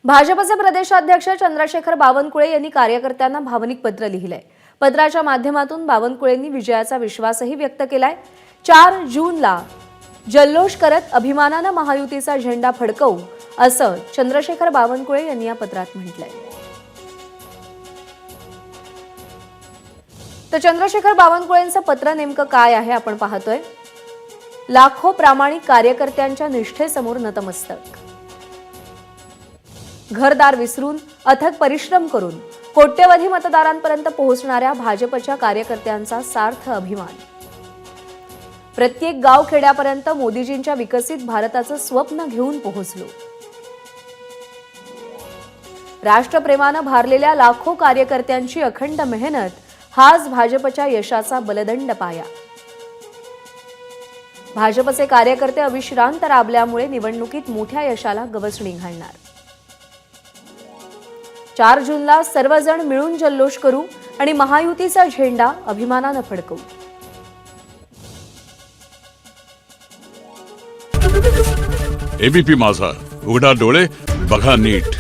भाजपचे प्रदेशाध्यक्ष चंद्रशेखर बावनकुळे यांनी कार्यकर्त्यांना भावनिक पत्र लिहिलंय। पत्राच्या माध्यमातून बावनकुळेंनी विजयाचा विश्वासही व्यक्त केलाय। 4 जूनला जल्लोष करत अभिमानाने महायुतीचा झेंडा फडकवू असं चंद्रशेखर बावनकुळे यांनी या पत्रात म्हटलंय। तर चंद्रशेखर बावनकुळेंचं पत्र नेमकं काय आहे आपण पाहतोय। लाखो प्रामाणिक कार्यकर्त्यांच्या निष्ठेसमोर नतमस्तक, घरदार विसरून अथक परिश्रम करून कोट्यवधी मतदारांपर्यंत पोहोचणाऱ्या भाजपच्या कार्यकर्त्यांचा सार्थ अभिमान। प्रत्येक गाव खेड्यापर्यंत मोदीजींच्या विकसित भारताचं स्वप्न घेऊन पोहोचलो। राष्ट्रप्रेमाने भारलेल्या लाखो कार्यकर्त्यांची अखंड मेहनत हाच भाजपच्या यशाचा बलदंड पाया। भाजपचे कार्यकर्ते अविश्रांत राबल्यामुळे निवडणुकीत मोठ्या यशाला गवसणी घालणार। 4 जूनला सर्वजण मिळून जल्लोष करू आणि महायुतीचा झेंडा अभिमानाने फडकवू। एबीपी माझा, उघडा डोळे बघा नीट।